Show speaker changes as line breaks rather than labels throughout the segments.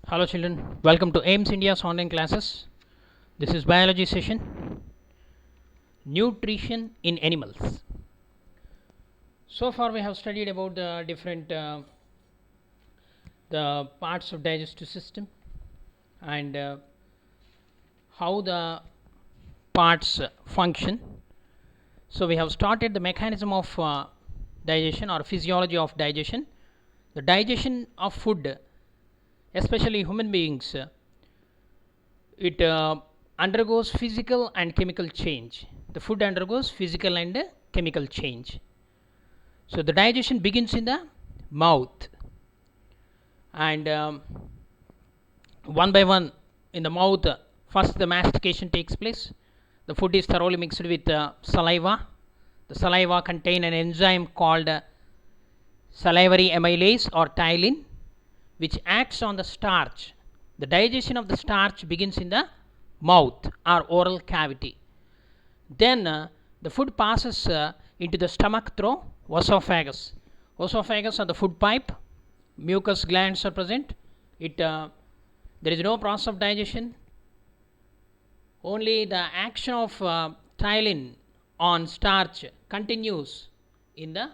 Hello children, welcome to AIMS India's online classes. This is biology session, nutrition in animals. So far we have studied about the different the parts of digestive system and how the parts function. So we have started the mechanism of digestion or physiology of digestion. The digestion of food, especially human beings, it undergoes physical and chemical change. The food undergoes physical and chemical change. So the digestion begins in the mouth, and one by one in the mouth, first the mastication takes place. The food is thoroughly mixed with saliva. The saliva contain an enzyme called salivary amylase or ptyalin, which acts on the starch. The digestion of the starch begins in the mouth or oral cavity. Then the food passes into the stomach through esophagus. Esophagus or the food pipe. Mucous glands are present. There is no process of digestion. Only the action of ptyalin on starch continues in the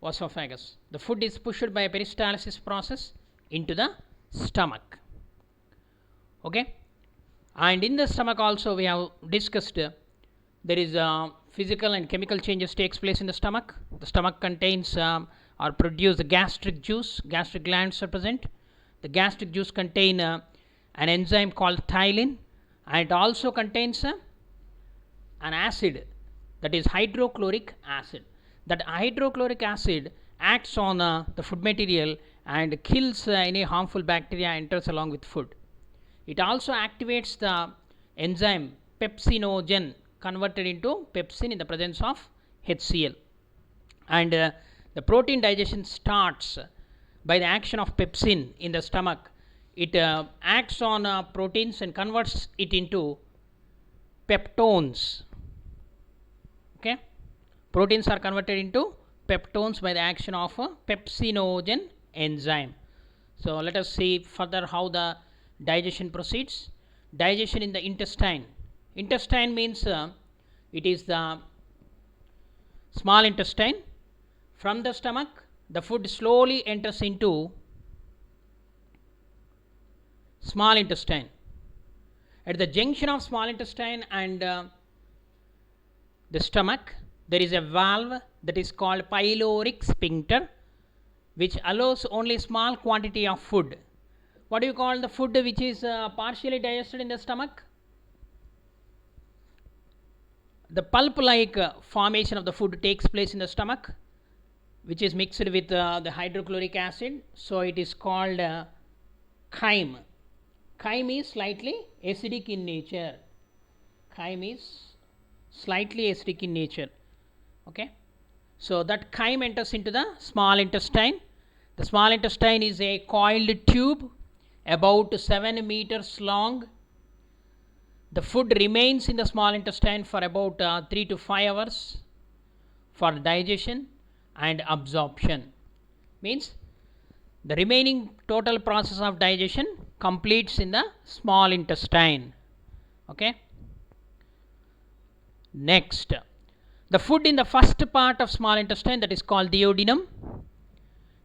esophagus. The food is pushed by a peristalsis process into the stomach. Okay, and in the stomach also we have discussed there is physical and chemical changes takes place in the stomach. The stomach contains or produce the gastric juice. Gastric glands are present. The gastric juice contain an enzyme called ptyalin, and it also contains an acid, that is hydrochloric acid. That hydrochloric acid acts on the food material and kills any harmful bacteria enters along with food. It also activates the enzyme pepsinogen, converted into pepsin in the presence of HCl. And the protein digestion starts by the action of pepsin in the stomach. It acts on proteins and converts it into peptones. Okay, proteins are converted into peptones by the action of a pepsinogen enzyme. So let us see further how the digestion proceeds. Digestion in the intestine. Intestine means it is the small intestine. From the stomach, the food slowly enters into small intestine. At the junction of small intestine and the stomach, there is a valve that is called pyloric sphincter, which allows only small quantity of food. What do you call the food which is partially digested in the stomach? The pulp like formation of the food takes place in the stomach, which is mixed with the hydrochloric acid. So it is called chyme. Chyme is slightly acidic in nature. Chyme is slightly acidic in nature. Okay, so that chyme enters into the small intestine. The small intestine is a coiled tube about 7 meters long. The food remains in the small intestine for about 3 to 5 hours for digestion and absorption. Means the remaining total process of digestion completes in the small intestine. Okay, next, the food in the first part of small intestine, that is called duodenum.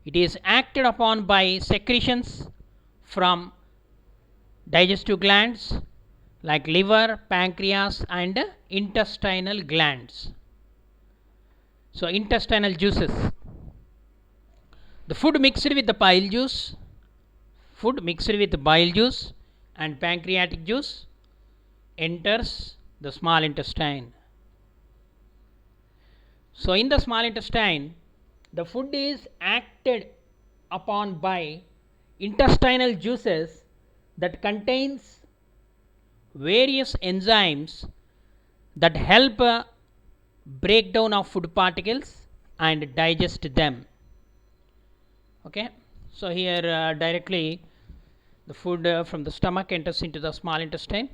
It is acted upon by secretions from digestive glands like liver, pancreas and intestinal glands. So intestinal juices. The food mixed with the bile juice, and pancreatic juice enters the small intestine. So in the small intestine, the food is acted upon by intestinal juices that contains various enzymes that help breakdown of food particles and digest them. Okay, so here directly the food from the stomach enters into the small intestine.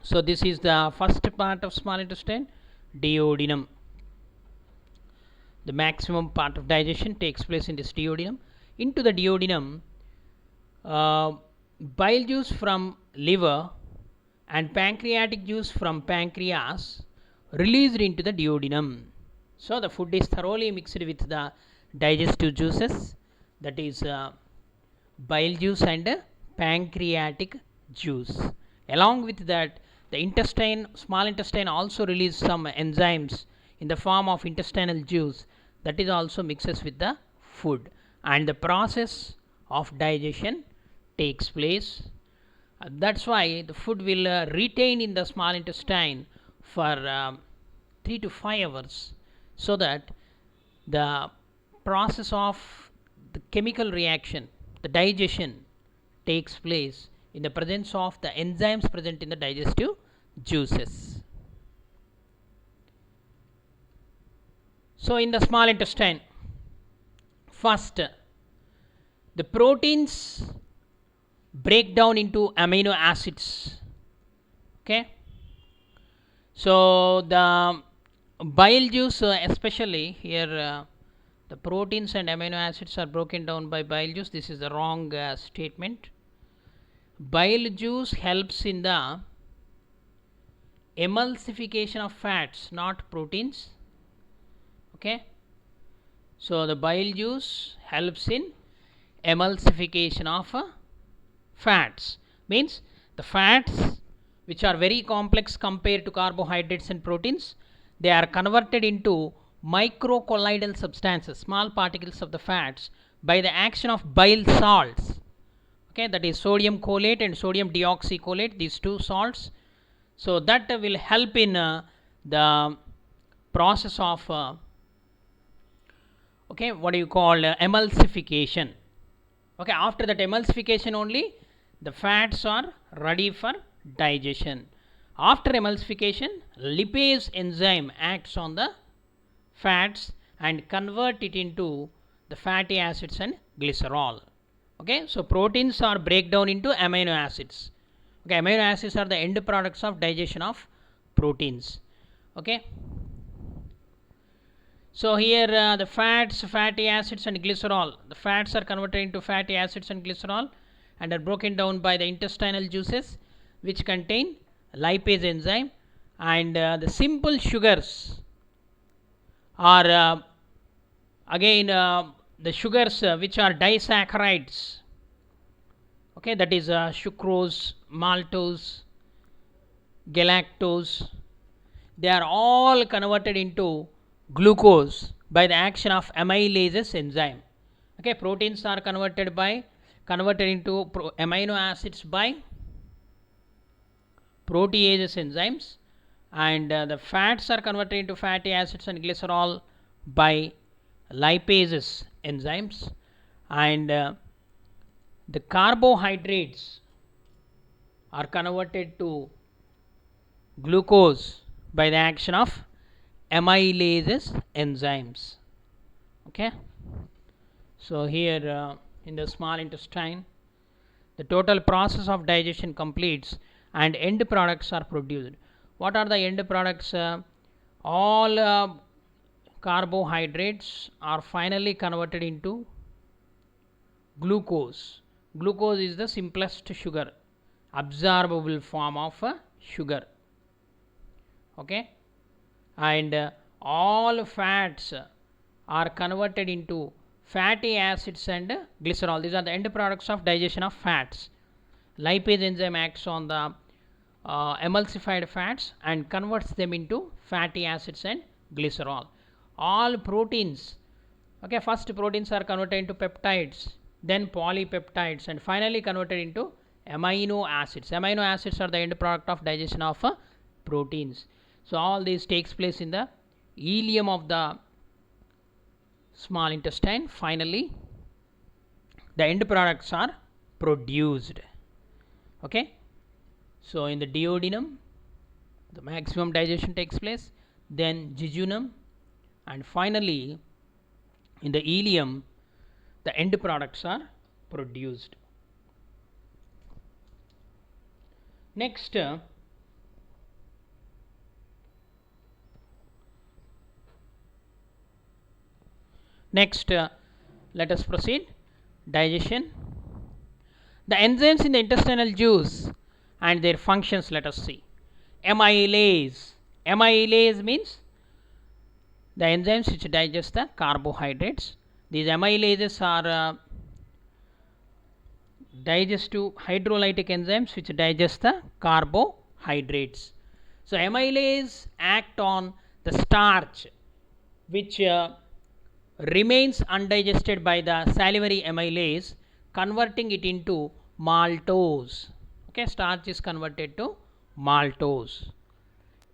So this is the first part of small intestine, duodenum. The maximum part of digestion takes place in this duodenum. Into the duodenum, uh, bile juice from liver and pancreatic juice from pancreas released into the duodenum. So the food is thoroughly mixed with the digestive juices, that is bile juice and pancreatic juice. Along with that, the intestine, small intestine also release some enzymes in the form of intestinal juice, that is also mixes with the food, and the process of digestion takes place. That's why the food will retain in the small intestine for 3 to 5 hours, so that the process of the chemical reaction, the digestion, takes place in the presence of the enzymes present in the digestive juices. So in the small intestine, first the proteins break down into amino acids. Okay, so the bile juice, especially here, the proteins and amino acids are broken down by bile juice. This is the wrong statement. Bile juice helps in the emulsification of fats, not proteins. Okay, so the bile juice helps in emulsification of fats, means the fats which are very complex compared to carbohydrates and proteins, they are converted into microcolloidal substances, small particles of the fats, by the action of bile salts. Okay, that is sodium cholate and sodium deoxycholate, these two salts. So that will help in the process of okay, what do you call emulsification. Okay, after that emulsification only the fats are ready for digestion. After emulsification, lipase enzyme acts on the fats and convert it into the fatty acids and glycerol. Okay, so proteins are break down into amino acids. Okay, amino acids are the end products of digestion of proteins. Okay, so here the fats, fatty acids and glycerol, the fats are converted into fatty acids and glycerol and are broken down by the intestinal juices, which contain lipase enzyme, and the simple sugars are again the sugars which are disaccharides. Okay, that is sucrose, maltose, galactose, they are all converted into glucose by the action of amylases enzyme. Okay, proteins are converted into amino acids by proteases enzymes, and the fats are converted into fatty acids and glycerol by lipases enzymes, and the carbohydrates are converted to glucose by the action of amylases enzymes. Okay, so here in the small intestine, the total process of digestion completes and end products are produced. What are the end products? All carbohydrates are finally converted into glucose. Glucose is the simplest sugar, absorbable form of sugar. Okay, and all fats are converted into fatty acids and glycerol. These are the end products of digestion of fats. Lipase enzyme acts on the emulsified fats and converts them into fatty acids and glycerol. All proteins, okay, first proteins are converted into peptides, then polypeptides, and finally converted into amino acids. Amino acids are the end product of digestion of proteins. So all this takes place in the ileum of the small intestine. Finally the end products are produced. Okay, so in the duodenum the maximum digestion takes place, then jejunum, and finally in the ileum the end products are produced. Next let us proceed. Digestion. The enzymes in the intestinal juice and their functions, let us see. Amylase. Amylase means the enzymes which digest the carbohydrates. These amylases are digestive hydrolytic enzymes which digest the carbohydrates. So amylase act on the starch which remains undigested by the salivary amylase, converting it into maltose. Okay, starch is converted to maltose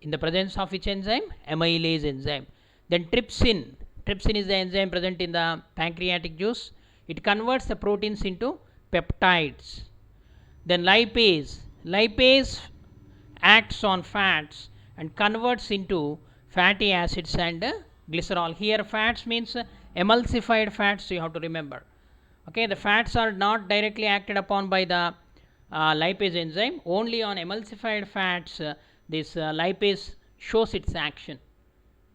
in the presence of which enzyme? Amylase enzyme. Then trypsin. Trypsin is the enzyme present in the pancreatic juice. It converts the proteins into peptides. Then lipase. Lipase acts on fats and converts into fatty acids and glycerol. Here fats means emulsified fats, you have to remember. Okay, the fats are not directly acted upon by the lipase enzyme. Only on emulsified fats this lipase shows its action.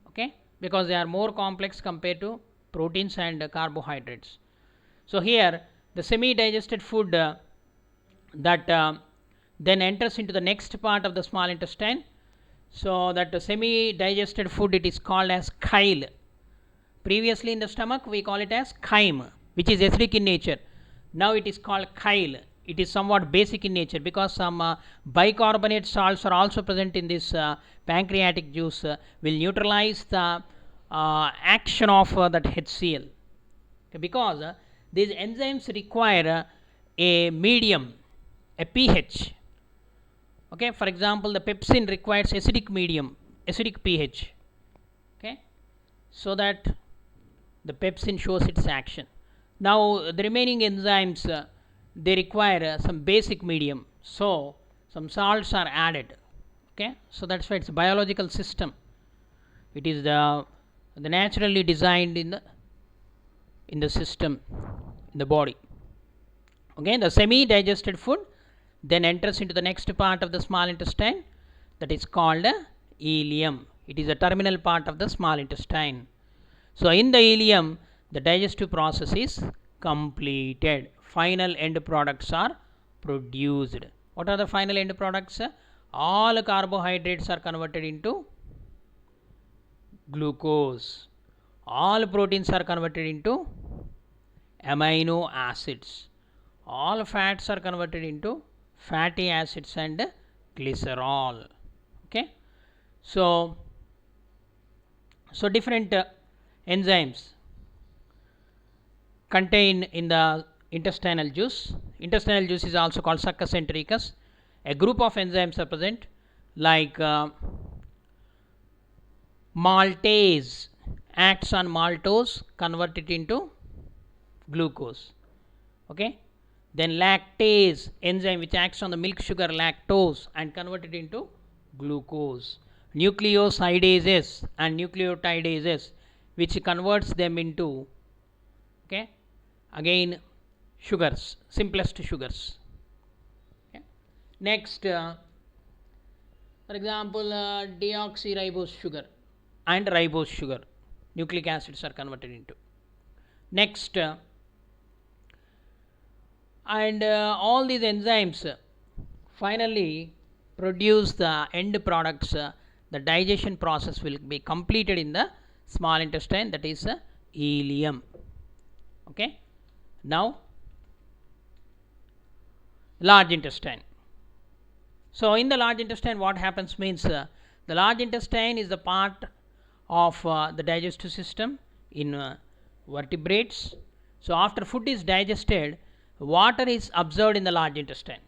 Okay, because they are more complex compared to proteins and carbohydrates. So here the semi-digested food that then enters into the next part of the small intestine. So that semi-digested food, it is called as chyle. Previously in the stomach we call it as chyme, which is acidic in nature. Now it is called chyle. It is somewhat basic in nature because some bicarbonate salts are also present in this pancreatic juice, will neutralize the action of that HCl. Okay, because these enzymes require a medium, a pH. Okay, for example, the pepsin requires acidic medium, acidic pH. Okay, so that the pepsin shows its action. Now the remaining enzymes they require some basic medium, so some salts are added. Okay, so that's why it's a biological system. It is the naturally designed in the system, in the body. Okay, the semi-digested food then enters into the next part of the small intestine, that is called ileum. It is a terminal part of the small intestine. So in the ileum the digestive process is completed. Final end products are produced. What are the final end products? All carbohydrates are converted into glucose. All proteins are converted into amino acids. All fats are converted into fatty acids and glycerol. Okay, so different enzymes contained in the intestinal juice. Intestinal juice is also called succus entericus. A group of enzymes are present like maltase acts on maltose, convert it into glucose. Okay, then lactase enzyme which acts on the milk sugar lactose and convert it into glucose. Nucleosidases and nucleotidases which converts them into, okay, again sugars, simplest sugars. Okay. Next for example deoxyribose sugar and ribose sugar, nucleic acids are converted into. Next and all these enzymes finally produce the end products. The digestion process will be completed in the small intestine, that is ileum. Okay, now large intestine. So in the large intestine what happens means the large intestine is the part of the digestive system in vertebrates. So after food is digested, water is observed in the large intestine.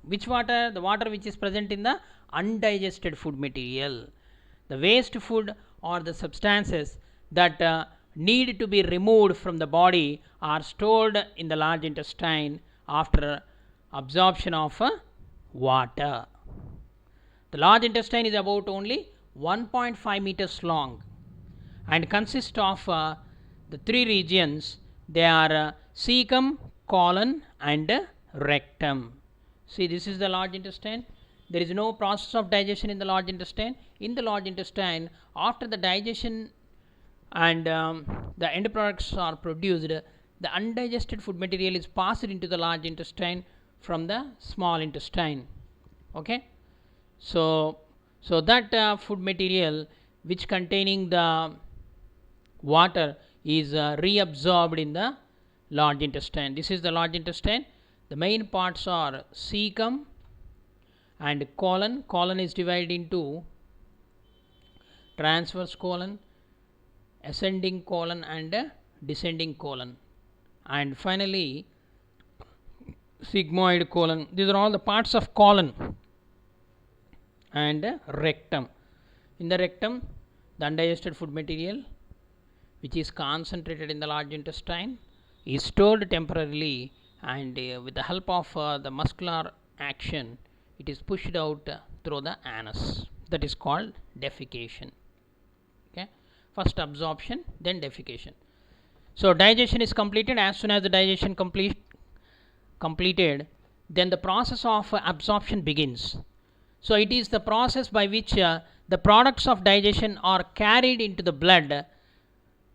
Which water? The water which is present in the undigested food material. The waste food or the substances that need to be removed from the body are stored in the large intestine after absorption of water. The large intestine is about only 1.5 meters long and consists of the three regions. They are cecum, colon and rectum. See, this is the large intestine. There is no process of digestion in the large intestine. In the large intestine, after the digestion and the end products are produced, the undigested food material is passed into the large intestine from the small intestine. Okay, so that food material which containing the water is reabsorbed in the large intestine. This is the large intestine. The main parts are cecum and colon. Colon is divided into transverse colon, ascending colon and descending colon, and finally sigmoid colon. These are all the parts of colon. And rectum. In the rectum, the undigested food material which is concentrated in the large intestine is stored temporarily, and with the help of the muscular action it is pushed out through the anus. That is called defecation. Okay, first absorption, then defecation. So digestion is completed. As soon as the digestion completed, then the process of absorption begins. So it is the process by which the products of digestion are carried into the blood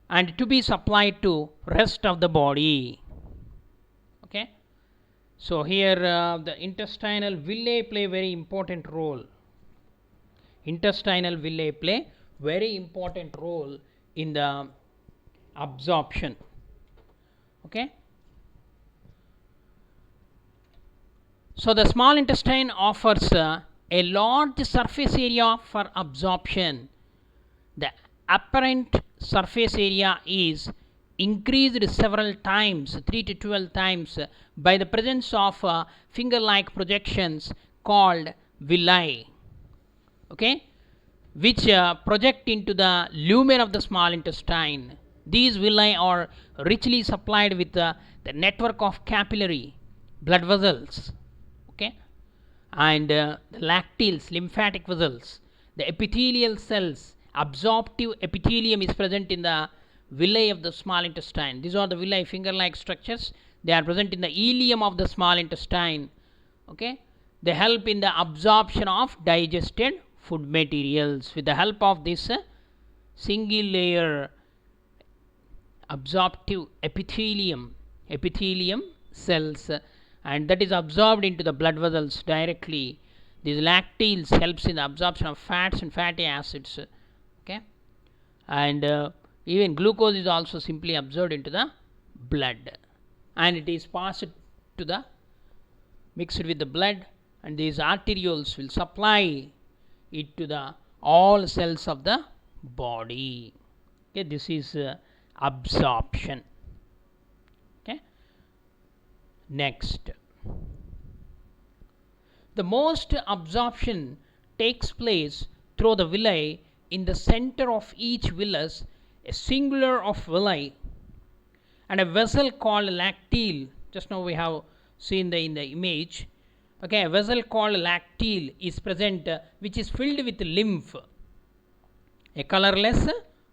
and to be supplied to rest of the body. Okay, so here the intestinal villi play very important role. Intestinal villi play very important role in the absorption. Okay, so the small intestine offers a large surface area for absorption. The apparent surface area is increased several times, 3 to 12 times, by the presence of finger-like projections called villi, okay, which project into the lumen of the small intestine. These villi are richly supplied with the network of capillary blood vessels, okay, and the lacteals, lymphatic vessels. The epithelial cells, absorptive epithelium is present in the villi of the small intestine. These are the villi, finger-like structures. They are present in the ileum of the small intestine. Okay, they help in the absorption of digested food materials. With the help of this single layer absorptive epithelium cells, and that is absorbed into the blood vessels directly. These lacteals helps in the absorption of fats and fatty acids. Okay, and even glucose is also simply absorbed into the blood, and it is passed to the mixed with the blood, and these arterioles will supply it to the all cells of the body. Okay, this is absorption. Okay, next, the most absorption takes place through the villi. In the center of each villus, a singular of villi and a vessel called lacteal. Just now we have seen in the image. Okay, a vessel called lacteal is present, which is filled with lymph, a colorless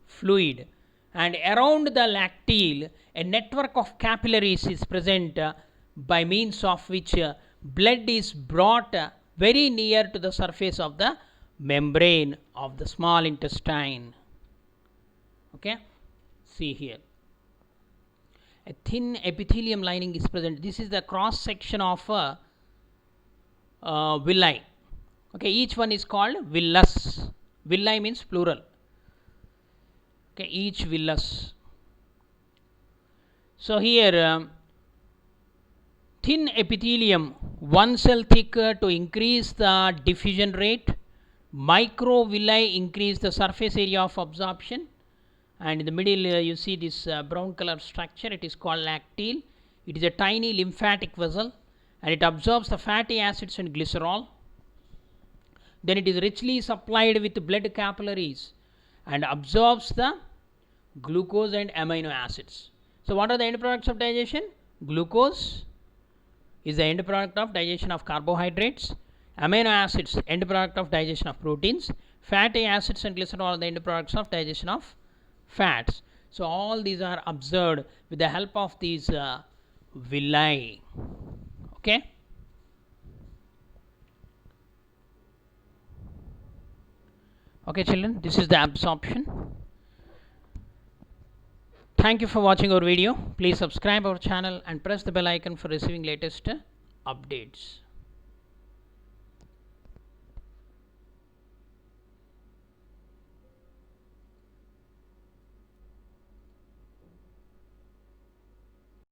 fluid, and around the lacteal a network of capillaries is present, by means of which blood is brought very near to the surface of the membrane of the small intestine. Okay, see here, a thin epithelium lining is present. This is the cross section of villi. Okay, each one is called villus. Villi means plural. Okay, each villus. So here thin epithelium, one cell thick to increase the diffusion rate. Microvilli increase the surface area of absorption, and in the middle you see this brown color structure. It is called lacteal. It is a tiny lymphatic vessel, and it absorbs the fatty acids and glycerol. Then it is richly supplied with blood capillaries and absorbs the glucose and amino acids. So what are the end products of digestion? Glucose is the end product of digestion of carbohydrates. Amino acids, end product of digestion of proteins. Fatty acids and glycerol are the end products of digestion of fats. So all these are observed with the help of these villi. Okay, okay children, this is the absorption. thank you for watching our video. Please subscribe our channel and press the bell icon for receiving latest updates.